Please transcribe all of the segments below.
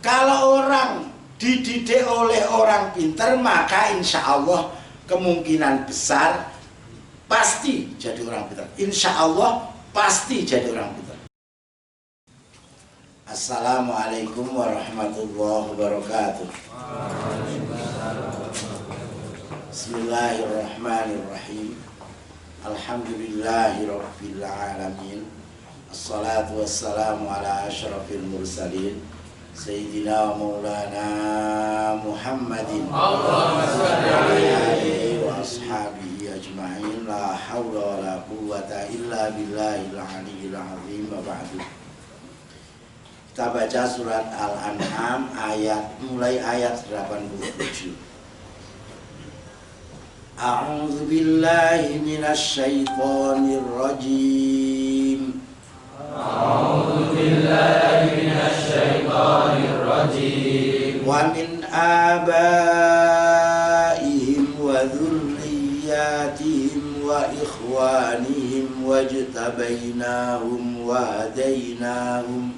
Kalau orang dididik oleh orang pintar, maka insya Allah kemungkinan besar pasti jadi orang pintar. Insya Allah pasti jadi orang pintar. Assalamualaikum warahmatullahi wabarakatuh. Bismillahirrahmanirrahim. Alhamdulillahirabbil alamin. Assalatu wassalamu ala asyrafil mursalin Sayyidina Maulana Muhammadin Allahumma shalli alaihi wa ashabihi ajma'in. La hawla wa la quwwata illa billahil aliyyil azim. Wa ba'du. Kita baca surat Al-An'am mulai ayat 87. A'udzu billahi minasy syaithanir rajim. A'udzu billahi minasy syaithanir rajim. Wa min abaihim wa dzurriyyatihim wa ikhwanihim wajtabainahum wa hadainahum.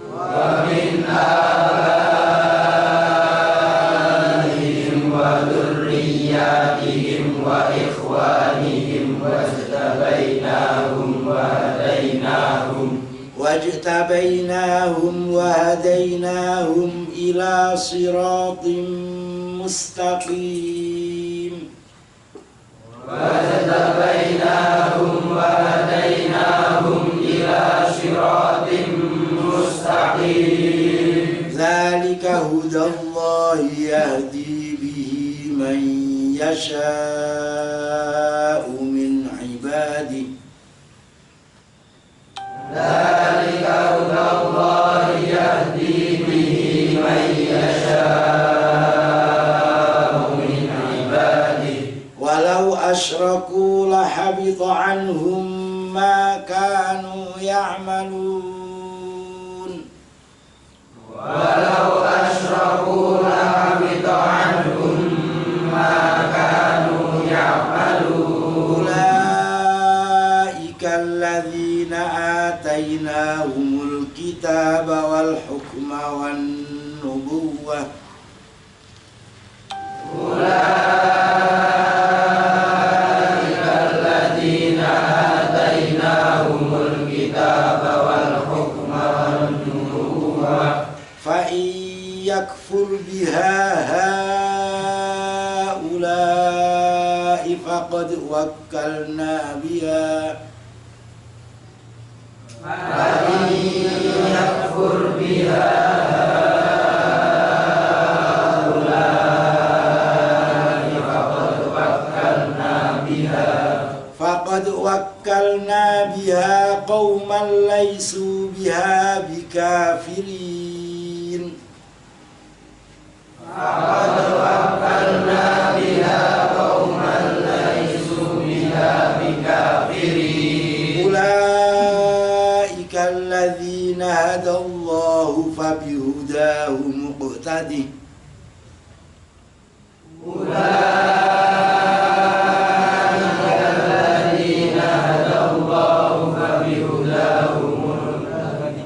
Wa min abaihim wa dzurriyyatihim wa ikhwanihim wajtabainahum wa hadainahum ila siratim mustaqim. Wajtabainahum wa hadainahum ila siratim mustaqim. Dzalika hudallahi yahdi bihi man yasha'u min ibadihi. Dzalika hudallahi yahdi bihi man yasha'u min ibadihi. Walau asyraku lahabita anhum ma kanu ya'malun. Walau asyraku lahabita anhum ma kanu ya'malun. Ulaika alladzina atainahumul kitaba wal hukma wan nubuwwah. Ulaika alladzina atainahumul kitaba wal hukma wan nubuwwah. Fa yakfur biha haula'i faqad wakkalna biha. Yakfur biha haula'i faqad wakkalna biha. Faqad wakkalna biha qauman laysu biha bikafirin. Faqad wakkalna biha qauman laysu biha bikafirin. Ulaika alladzina hadallahu fabihudahu muqtadi. Ulaika alladzina hadallahu fabihudahu muqtadi.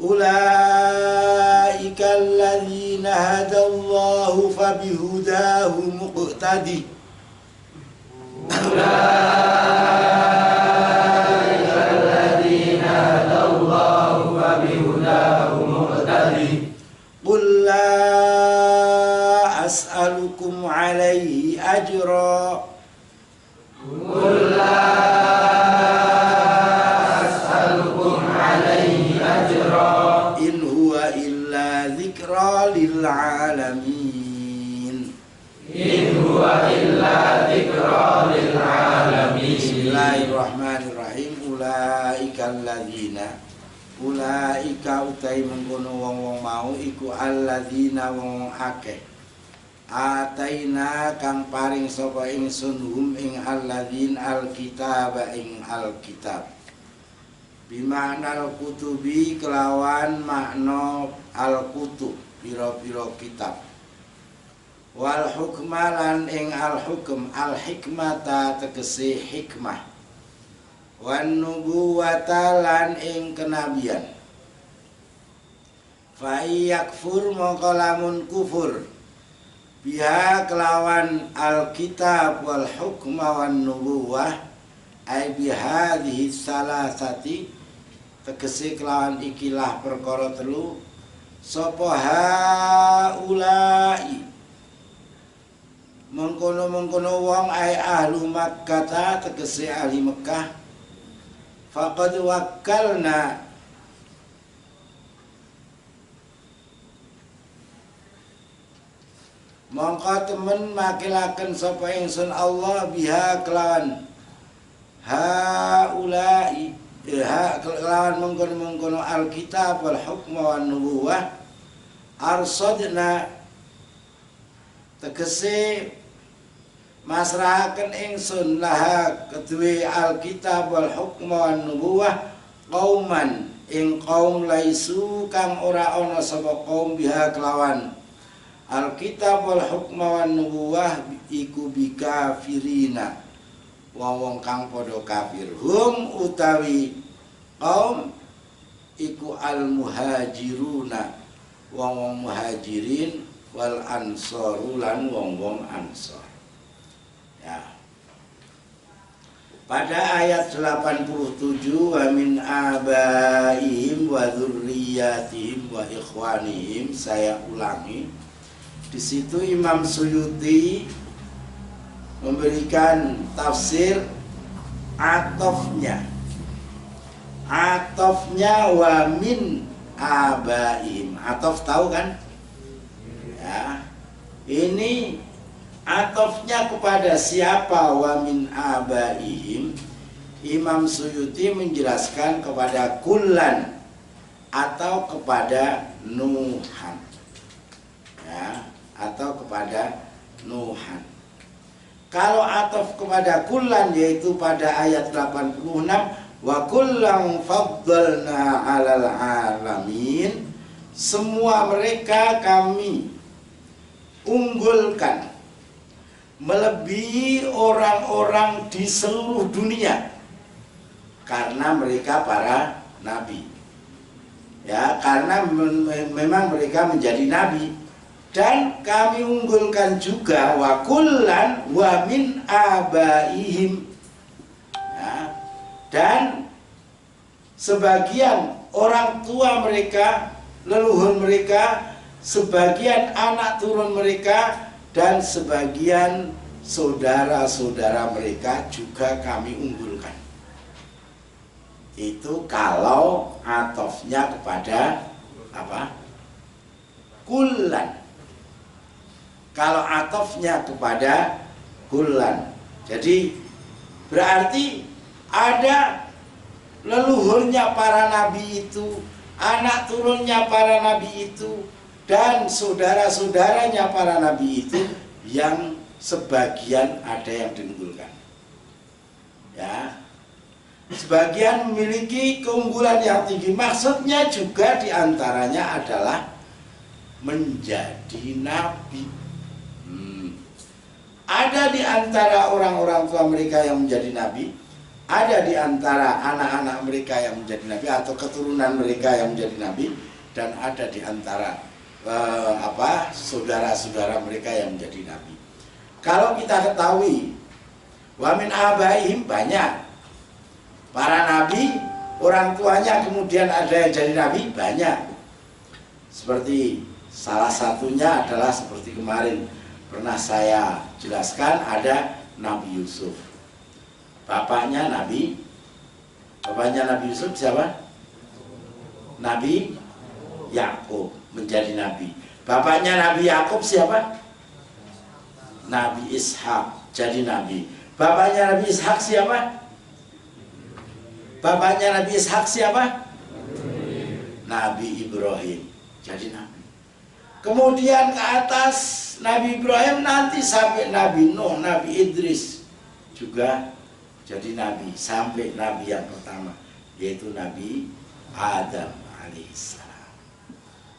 Ulaika alladzina hadallahu fabihudahu muqtadi. Ulaika alladzina hadallahu fabihudahu muqtadi. Qul la as'alukum alaihi ajra. Qul la as'alukum alaihi ajra. In huwa illa dzikra lil alamin. In huwa illa dzikra lil alamin. Bismillahirrahmanirrahim. Ulaika utai mengkono wong-wong mau iku alladzina wong akeh ataina kang paring sapa ingsun hum ing alladzin alkitab ing alkitab. Bimana al-kutubi kelawan makna al-kutub pira-pira kitab. Wal hukmalan ing al-hukm al-hikmata tegese hikmah. Wan nubuwata lan ing kenabian. fa yakfur mongko lamun kufur biha kelawan alkitab wal hukma wan nubuwah ai bihadhihi salasati tegese kelawan ikilah perkara telu sapa haulai mengkono-mengkono wong ai ahlu Makkah tegese ahli Mekah faqad wakkalna mongko temen makilaken sapa ingsun Allah biha kelawan haulai kelawan mengkono-mengkono alkitab wal hukma wan nubuwah arsadna tegese masrahaken ingsun laha kedue alkitab wal hukma wan nubuwah qauman ing kaum laisu kang ora ana sapa kaum biha kelawan alkitab wal hukma wan nubuwah iku bikafirina wong kang padha kafir hum utawi kaum iku al muhajiruna wong muhajirin wal ansaru lan wong ansor ya. Pada ayat 87 wa min abaihim wa dzurriyyatihim wa ikhwanihim, saya ulangi. Di situ Imam Suyuti memberikan tafsir atofnya wa min abaihim. Atof tahu kan? Ya. Ini atofnya kepada siapa? Wa min abaihim. Imam Suyuti menjelaskan kepada kullan atau kepada Nuhan. Ya, atau kepada Nuhan. Kalau atof kepada kullan yaitu pada ayat 86 wa kullan faddalna 'alal 'alamin, semua mereka kami unggulkan melebihi orang-orang di seluruh dunia karena mereka para nabi. Ya, karena memang mereka menjadi nabi. Dan kami unggulkan juga wa kullan wa min abaihim ya. Dan sebagian orang tua mereka, leluhur mereka, sebagian anak turun mereka, dan sebagian saudara-saudara mereka juga kami unggulkan. Itu kalau atofnya kepada apa? Kullan. Kalau atofnya kepada kullan, jadi berarti ada leluhurnya para nabi itu, anak turunnya para nabi itu, dan saudara-saudaranya para nabi itu yang sebagian ada yang diunggulkan. Ya, sebagian memiliki keunggulan yang tinggi. Maksudnya juga diantaranya adalah menjadi nabi. Ada di antara orang-orang tua mereka yang menjadi nabi, ada di antara anak-anak mereka yang menjadi nabi atau keturunan mereka yang menjadi nabi, dan ada di antara saudara-saudara mereka yang menjadi nabi. Kalau kita ketahui wa min abaihim, banyak para nabi, orang tuanya kemudian ada yang jadi nabi, banyak. Seperti salah satunya adalah seperti kemarin pernah saya jelaskan, ada Nabi Yusuf. Bapaknya Nabi Yusuf siapa? Nabi Yakub menjadi nabi. Bapaknya Nabi Yakub siapa? Nabi Ishak jadi nabi. Bapaknya Nabi Ishak siapa? Bapaknya Nabi Ishak siapa? Nabi Ibrahim jadi nabi. Kemudian ke atas Nabi Ibrahim nanti sampai Nabi Nuh, Nabi Idris juga jadi nabi, sampai nabi yang pertama yaitu Nabi Adam alaihissalam.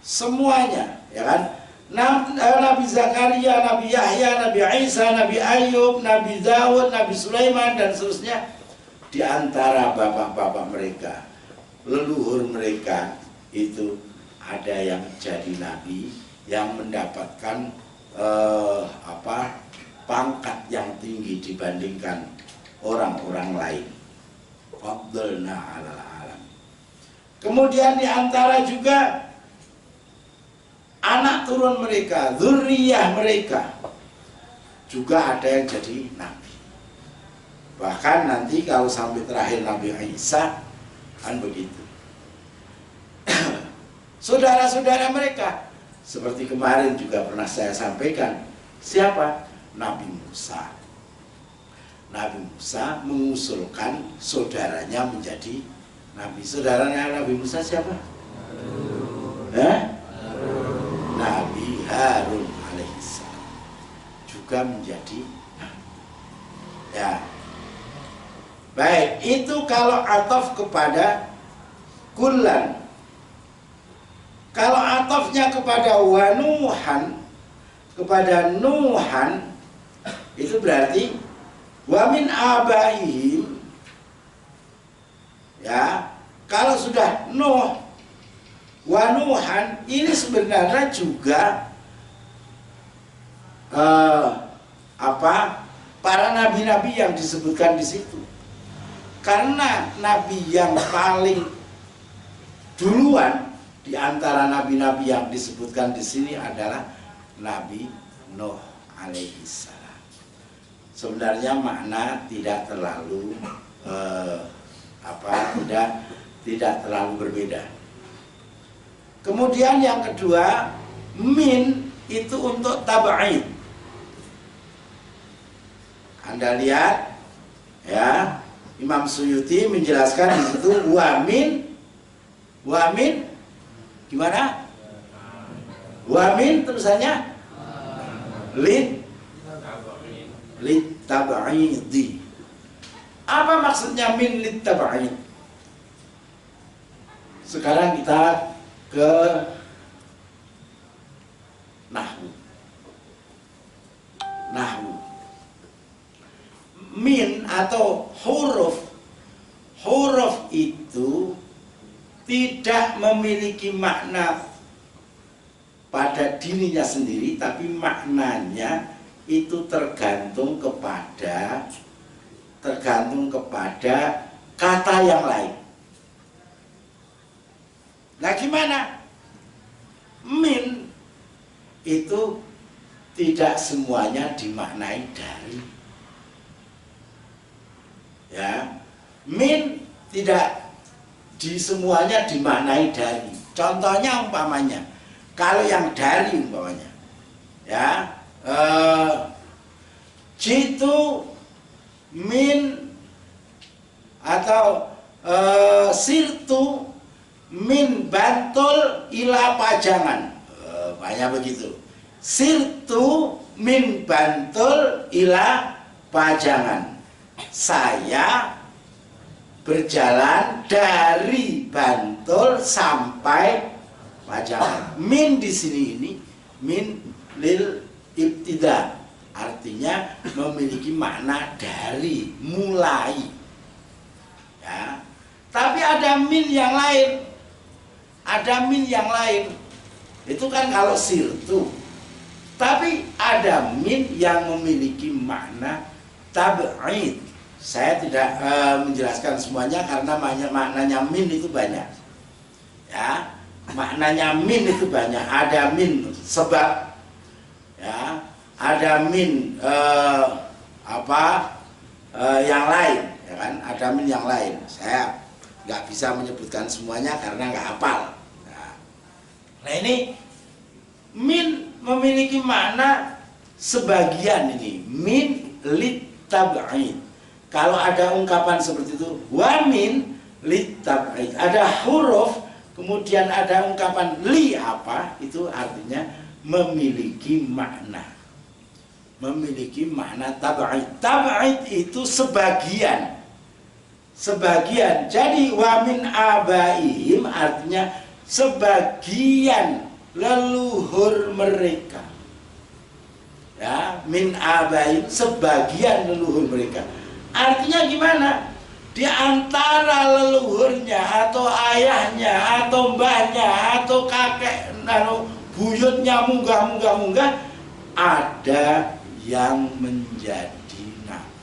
Semuanya, ya kan? Nabi Zakaria, Nabi Yahya, Nabi Isa, Nabi Ayub, Nabi Daud, Nabi Sulaiman dan seterusnya, di antara bapak-bapak mereka, leluhur mereka itu ada yang jadi nabi, yang mendapatkan pangkat yang tinggi dibandingkan orang-orang lain. Faddalna 'alal alam. Kemudian di antara juga anak turun mereka, dzurriyyah mereka juga ada yang jadi nabi. Bahkan nanti kalau sampai terakhir Nabi Isa kan begitu. Saudara-saudara mereka seperti kemarin juga pernah saya sampaikan, siapa? Nabi Musa. Nabi Musa mengusulkan saudaranya menjadi nabi. Saudaranya Nabi Musa siapa? Nabi Harun alaihissalam juga menjadi nabi. Ya. Baik, itu kalau ataf kepada kullan. Kalau atafnya kepada wanuhan, kepada Nuhan, itu berarti wa min abaihim. Ya, kalau sudah Nuh wa Nuhan, ini sebenarnya juga para nabi-nabi yang disebutkan di situ. Karena nabi yang paling duluan di antara nabi-nabi yang disebutkan di sini adalah Nabi Nuh alaihissalam. Sebenarnya makna tidak terlalu tidak terlalu berbeda. Kemudian yang kedua, min itu untuk tab'id. Anda lihat ya, Imam Suyuti menjelaskan di situ wamin gimana? Wamin tulisannya lit tab'idi. Apa maksudnya min lit tab'id? Sekarang kita ke nahwu. Min atau huruf itu tidak memiliki makna pada dirinya sendiri, tapi maknanya itu tergantung kepada kata yang lain. Nah, gimana? Min itu tidak semuanya dimaknai dari. Ya, min tidak semuanya dimaknai dari. Contohnya umpamanya, kalau yang dari umpamanya, ya, jitu min atau sirtu min Bantul ila Pajangan, banyak begitu. Sirtu min Bantul ila Pajangan. Saya berjalan dari Bantul sampai Pajangan. Min di sini ini min lil ibtida, artinya memiliki makna dari, mulai. Ya. Tapi ada min yang lain. Ada min yang lain. Itu kan kalau sirtu. Tapi ada min yang memiliki makna tab'id. Saya tidak menjelaskan semuanya karena maknanya min itu banyak. Ya, maknanya min itu banyak. Ada min sebab, ya, ada min yang lain, ya kan? Ada min yang lain. Saya nggak bisa menyebutkan semuanya karena nggak hafal. Nah, ini min memiliki makna sebagian ini. Min lit tab'id. Kalau ada ungkapan seperti itu, wa min lit tab'id. Ada huruf, kemudian ada ungkapan li apa, itu artinya memiliki makna. Memiliki makna tab'id. Tab'id itu sebagian. Sebagian. Jadi wa min abaihim artinya sebagian leluhur mereka. Ya, min abaihim sebagian leluhur mereka. Artinya gimana? Di antara leluhurnya atau ayahnya atau mbahnya atau atau kakek buyutnya munggah, ada yang menjadi nabi.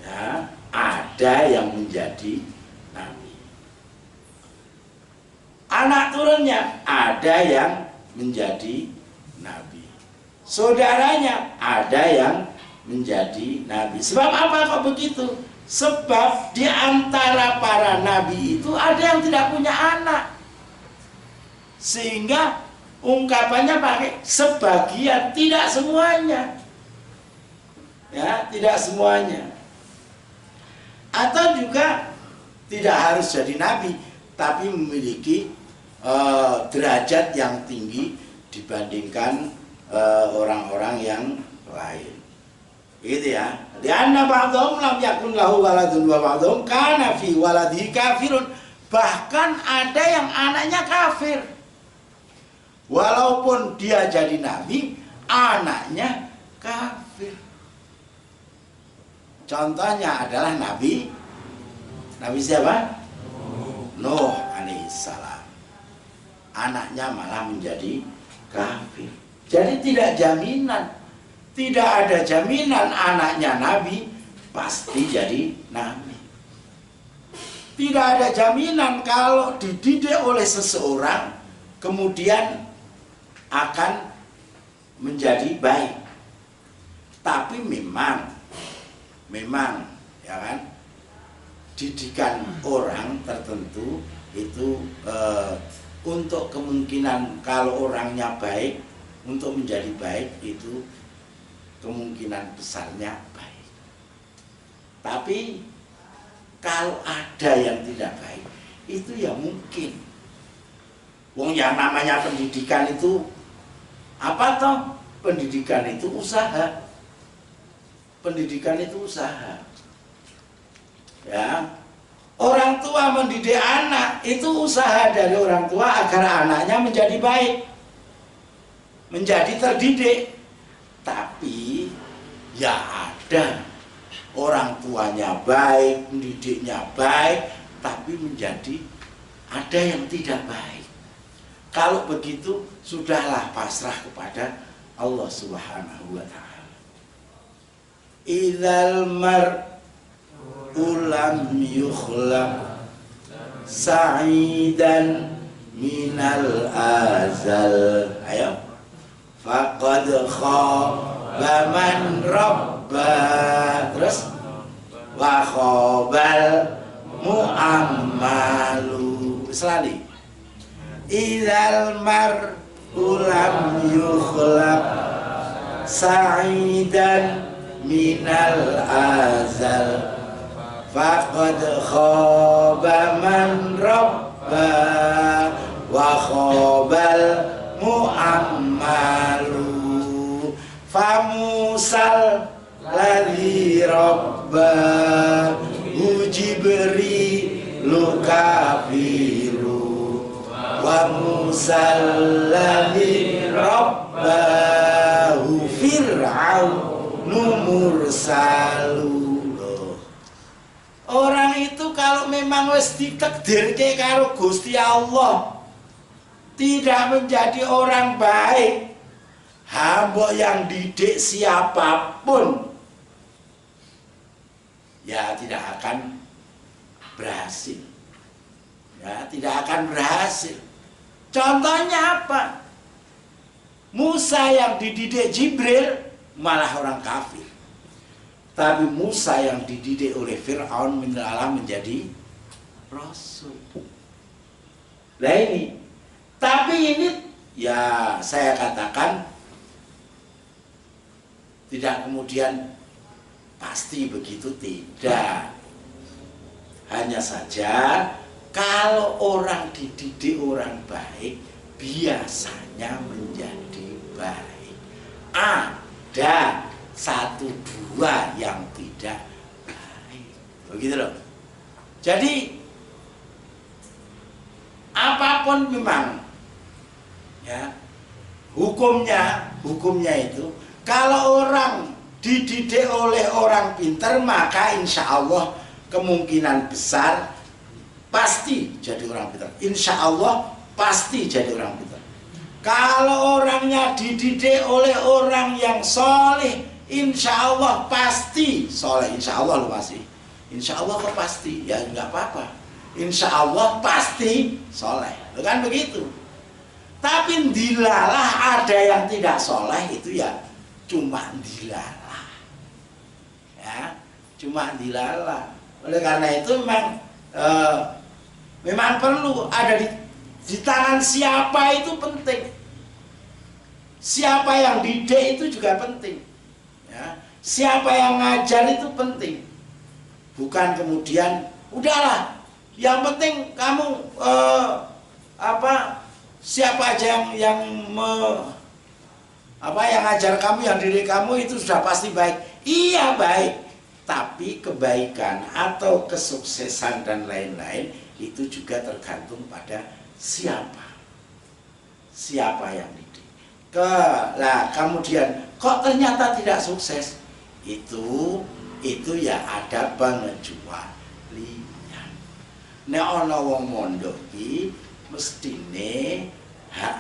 Ya, ada yang menjadi nabi. Anak turunnya ada yang menjadi nabi. Saudaranya ada yang menjadi nabi. Sebab apa kok begitu? Sebab di antara para nabi itu ada yang tidak punya anak. Sehingga ungkapannya pakai sebagian, tidak semuanya. Ya, tidak semuanya. Atau juga tidak harus jadi nabi, tapi memiliki derajat yang tinggi dibandingkan orang-orang yang lain. Gitu ya. Lianna ba'dhum lam yakun lahu waladun wa ba'dhum kana fi waladihi kafirun. Bahkan ada yang anaknya kafir. Walaupun dia jadi nabi, anaknya kafir. Contohnya adalah Nabi siapa? Nuh alaihissalam. Anaknya malah menjadi kafir. Jadi tidak jaminan, tidak ada jaminan anaknya nabi pasti jadi nabi. Tidak ada jaminan kalau dididik oleh seseorang kemudian akan menjadi baik. Tapi memang ya kan, didikan orang tertentu itu untuk kemungkinan kalau orangnya baik, untuk menjadi baik itu kemungkinan besarnya baik. Tapi kalau ada yang tidak baik, itu ya mungkin. Wong yang namanya pendidikan itu apa toh? Pendidikan itu usaha. Pendidikan itu usaha. Ya. Orang tua mendidik anak itu usaha dari orang tua agar anaknya menjadi baik, menjadi terdidik. Tapi ya ada orang tuanya baik, mendidiknya baik, tapi menjadi ada yang tidak baik. Kalau begitu sudahlah pasrah kepada Allah Subhanahu wa taala. Idzal mar'u lam yukhlaq sa'idan minal azal. Ayo. Faqad khaba man rabba. Terus wa khabal mu'ammalu. Selali. Idzal mar'u lam yukhlaq sa'idan minal azal faqad khaba man rabba wa khabal mu'ammalu famusal ladzi rabba Jibrilu kafiru wa musal ladzi rabbahu fir'aunu mursalu. Orang itu kalau memang wis ditakdirke karo Gusti Allah tidak menjadi orang baik, hamba yang didik siapapun ya tidak akan berhasil. Ya, tidak akan berhasil. Contohnya apa? Musa yang dididik Jibril malah orang kafir. Tapi Musa yang dididik oleh Fir'aun menjadi rasul. Nah ini. Tapi ini ya saya katakan tidak kemudian pasti begitu, tidak. Hanya saja kalau orang dididik orang baik biasanya menjadi baik. Ada satu dua yang tidak baik, begitu loh. Jadi apapun memang ya hukumnya itu kalau orang dididik oleh orang pintar maka insya Allah kemungkinan besar pasti jadi orang pintar. Insya Allah pasti jadi orang pintar. Kalau orangnya dididik oleh orang yang soleh, insya Allah pasti soleh. Insya Allah loh masih. Insya Allah kok pasti, ya nggak apa-apa. Insya Allah pasti soleh, kan begitu. Tapi dilalah ada yang tidak soleh itu ya cuma dilalah, ya cuma dilalah. Oleh karena itu memang perlu ada di tangan siapa itu penting. Siapa yang didik itu juga penting, ya. Siapa yang ngajar itu penting. Bukan kemudian udahlah, yang penting kamu siapa aja yang ngajar kamu, yang didik kamu itu sudah pasti baik. Iya baik, tapi kebaikan atau kesuksesan dan lain-lain itu juga tergantung pada siapa yang didik. Kemudian kok ternyata tidak sukses, itu ya ada pengecualian. Nek ana wong mondok iki mestine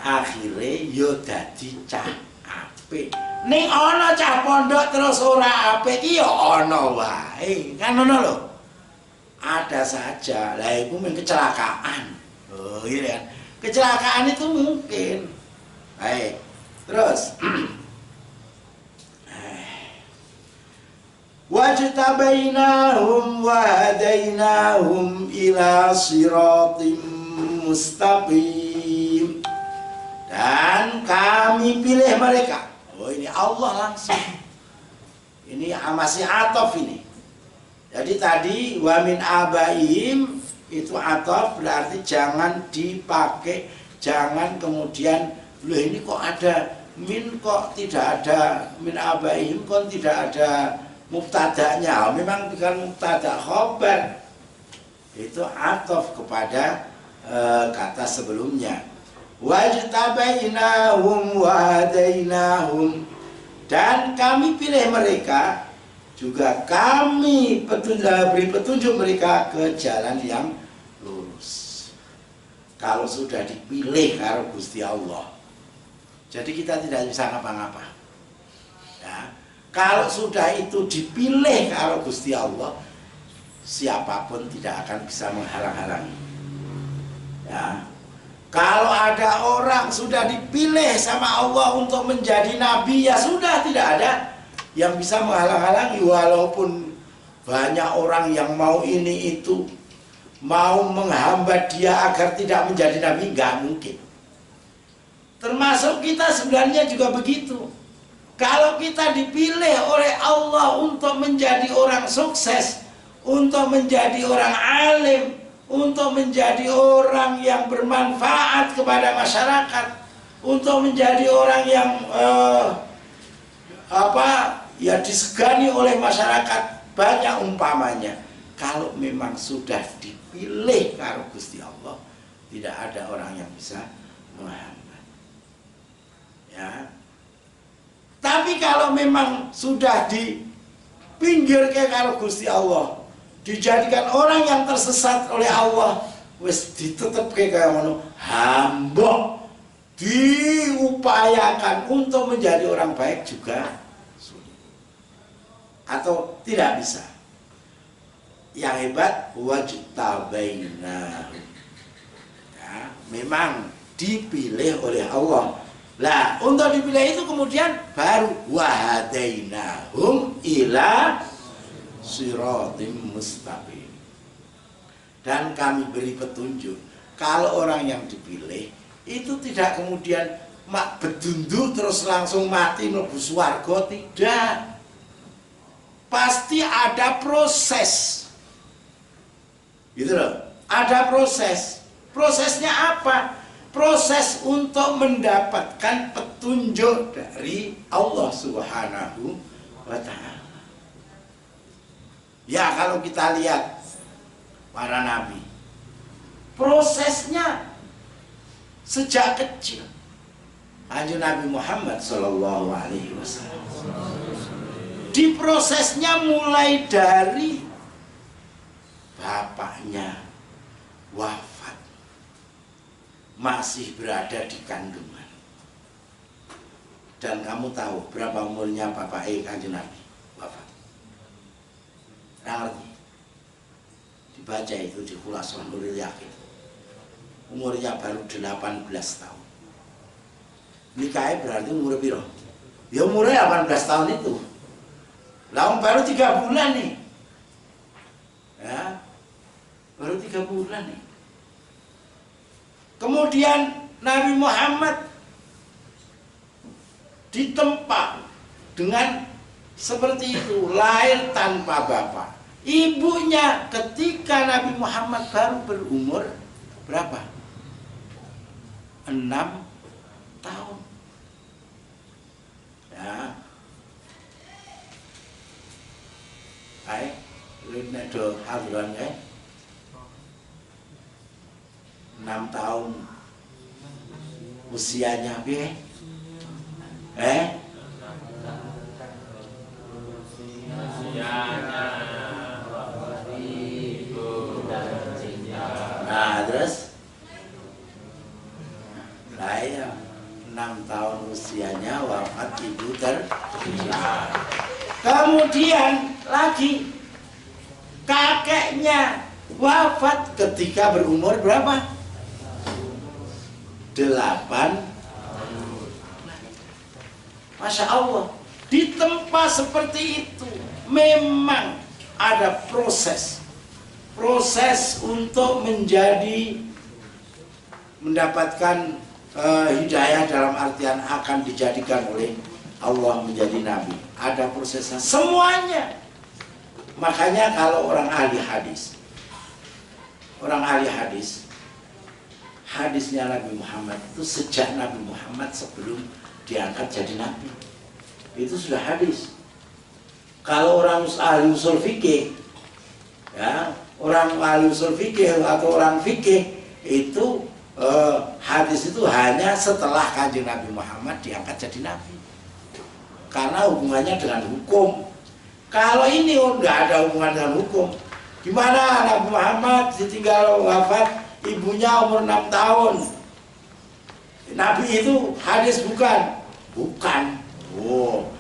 akhire yo dadi cah apik. Ning ana cah pondok terus ora apik iki ya ana wae. Kan ngono lho. Ada saja. Lah iku mung kecelakaan. Oh iya kan. Kecelakaan itu mungkin. Baik. Terus wajtabainahum wa hadainahum ila siratim mustaqim, dan kami pilih mereka. Oh ini Allah langsung, ini masih atof ini. Jadi tadi wa min abaihim itu atof, berarti jangan dipakai, jangan kemudian loh ini kok ada min, kok tidak ada min abaihim, kok tidak ada mubtada'nya. Memang bukan mubtada, khobar. Itu atof kepada kata sebelumnya. Wajtabainahum wa hadainahum, dan kami pilih mereka, juga kami beri petunjuk mereka ke jalan yang lurus. Kalau sudah dipilih karo Gusti Allah, jadi kita tidak bisa ngapa-ngapa, ya. Kalau sudah itu dipilih karo Gusti Allah, siapapun tidak akan bisa menghalang-halangi. Ya. Kalau ada orang sudah dipilih sama Allah untuk menjadi nabi, ya sudah, tidak ada yang bisa menghalang-halangi. Walaupun banyak orang yang mau ini itu, mau menghambat dia agar tidak menjadi nabi, nggak mungkin. Termasuk kita sebenarnya juga begitu. Kalau kita dipilih oleh Allah untuk menjadi orang sukses, untuk menjadi orang alim, untuk menjadi orang yang bermanfaat kepada masyarakat, untuk menjadi orang yang disegani oleh masyarakat, banyak umpamanya. Kalau memang sudah dipilih karo Gusti Allah, tidak ada orang yang bisa menghambat. Ya. Tapi kalau memang sudah dipinggirkan karo Gusti Allah, dijadikan orang yang tersesat oleh Allah, wis ditetepke kaya ngono, hamba diupayakan untuk menjadi orang baik juga sulit atau tidak bisa. Yang hebat wajtabainah, ya, memang dipilih oleh Allah. Lah, untuk dipilih itu kemudian baru wahadainahum ila siratim mustaqim, dan kami beri petunjuk. Kalau orang yang dipilih itu tidak kemudian mak bedundu terus langsung mati mlebu swarga, tidak. Pasti ada proses, gitu loh. Ada proses. Prosesnya apa? Proses untuk mendapatkan petunjuk dari Allah Subhanahu wa ta'ala. Ya, kalau kita lihat para nabi, prosesnya sejak kecil. Anjur Nabi Muhammad Sallallahu Alaihi Wasallam, diprosesnya mulai dari bapaknya wafat, masih berada di kandungan. Dan kamu tahu berapa umurnya Bapak Kanjeng Nabi wafat? Nggak ngerti. Dibaca itu di Khulasatul Nuril Yaqin. Umurnya baru 18 tahun. Nikahnya berarti umur piro? Ya umurnya 18 tahun itu. Lah baru 3 bulan nih. Ya. Baru 3 bulan nih. Kemudian Nabi Muhammad ditempa dengan seperti itu, lahir tanpa bapak. Ibunya ketika Nabi Muhammad baru berumur berapa? 6 tahun. Ya. Baik, lu nek do hadiran ya. 6 tahun usianya piye? Nah terus lah ya 6 tahun usianya wafat ibu tercinta. Kemudian lagi kakeknya wafat ketika berumur berapa? 8. Masya Allah, ditempa seperti itu memang ada proses untuk mendapatkan hidayah, dalam artian akan dijadikan oleh Allah menjadi nabi. Ada prosesnya semuanya. Makanya kalau orang ahli hadis, hadisnya Nabi Muhammad itu sejak Nabi Muhammad sebelum diangkat jadi nabi, itu sudah hadis. Kalau orang ahli usul fikih, ya, orang ahli usul fikih atau orang fikih itu hadis itu hanya setelah Kanjeng Nabi Muhammad diangkat jadi nabi, karena hubungannya dengan hukum. Kalau ini nggak ada hubungan dengan hukum, gimana Nabi Muhammad ditinggal wafat ibunya umur 6 tahun? Nabi itu hadis bukan? Bukan. Oh,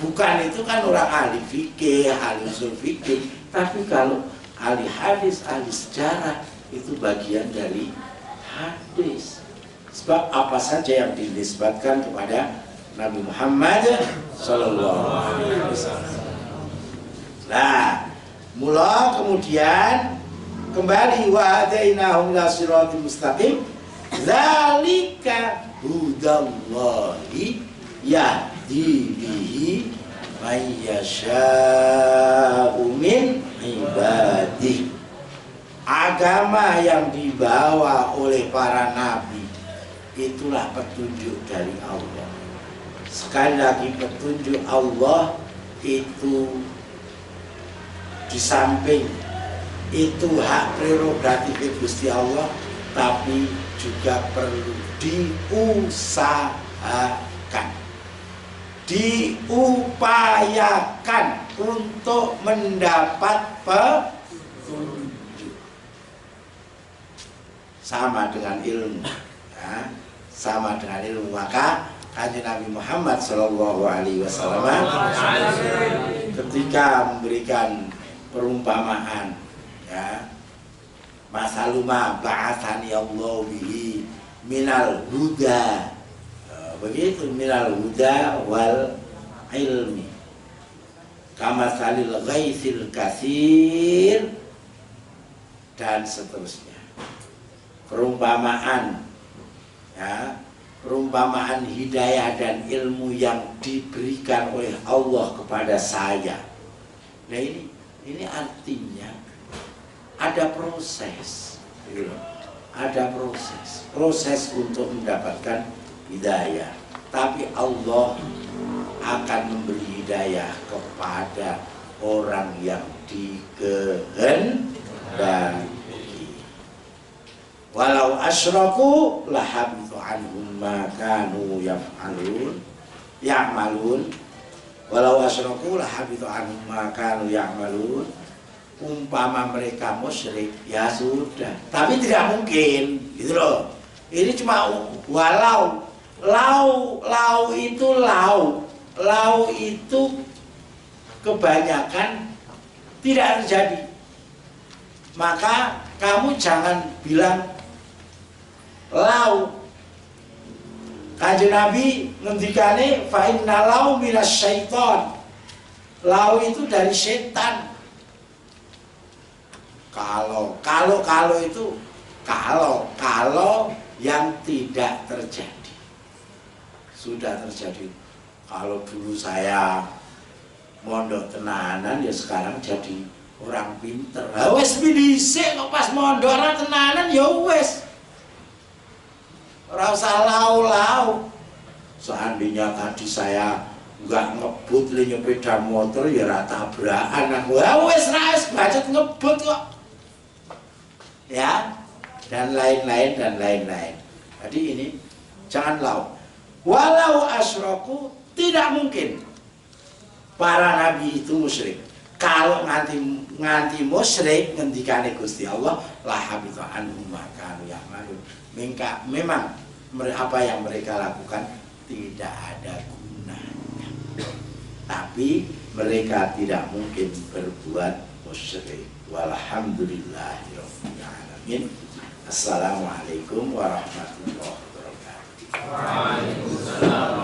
bukan itu kan orang ahli fikih, ahli usul fikih. Tapi kalau ahli hadis, ahli sejarah itu bagian dari hadis. Sebab apa saja yang dinisbatkan kepada Nabi Muhammad Sallallahu Alaihi Wasallam. Nah, mula kemudian kembali wa hadainahum ila siratal mustaqim. Zalika hudallahi yahdi bihi may yasha'u min ibadihi. Agama yang dibawa oleh para nabi itulah petunjuk dari Allah. Sekali lagi, petunjuk Allah itu di samping itu hak prerogatif Gusti Allah, tapi juga perlu diusahakan, diupayakan untuk mendapat petunjuk. Sama dengan ilmu, ya, sama dengan ilmu. Maka Kanjeng Nabi Muhammad Shallallahu Alaihi Wasallam ketika memberikan perumpamaan, ya, masaluma ba'athani Allah bihi minal huda, begitu, minal huda wal ilmi kama salil ghaisil kasir, dan seterusnya. Perumpamaan, ya, perumpamaan hidayah dan ilmu yang diberikan oleh Allah kepada saya. Nah ini artinya ada proses, ada proses untuk mendapatkan hidayah. Tapi Allah akan memberi hidayah kepada orang yang dikehendaki. Walau asyraku lahabitu anhum ma kanu ya'malun. Walau asyraku lahabitu anhum ma kanu ya'malun. Umpama mereka musyrik, ya sudah. Tapi tidak mungkin, gitu loh. Ini cuma walau. Lau itu lau itu kebanyakan tidak terjadi. Maka kamu jangan bilang lau. Kanjeng Nabi ngendikane fa inna lau minas syaiton. Lau itu dari setan. Kalau itu kalau yang tidak terjadi. Sudah terjadi. Kalau dulu saya mondok tenanan ya sekarang jadi orang pinter. Lah wis dhisik kok pas mondok ora tenanan ya wis. Ora usah lau-lau. Seandainya tadi saya enggak ngebut le sepeda motor ya ora tabrakan. Lah wis ra wis bacot ngebut kok. Ya, dan lain-lain. Jadi ini jangan lau. Walau asyraku, tidak mungkin para nabi itu musyrik. Kalau nganti musyrik ngendikane Gusti Allah la habita anhum ma kanu ya'malun. Memang apa yang mereka lakukan tidak ada gunanya. Tapi mereka tidak mungkin berbuat musyrik. Walhamdulillahirabbil alamin. Assalamualaikum warahmatullahi wabarakatuh. Waalaikumsalam.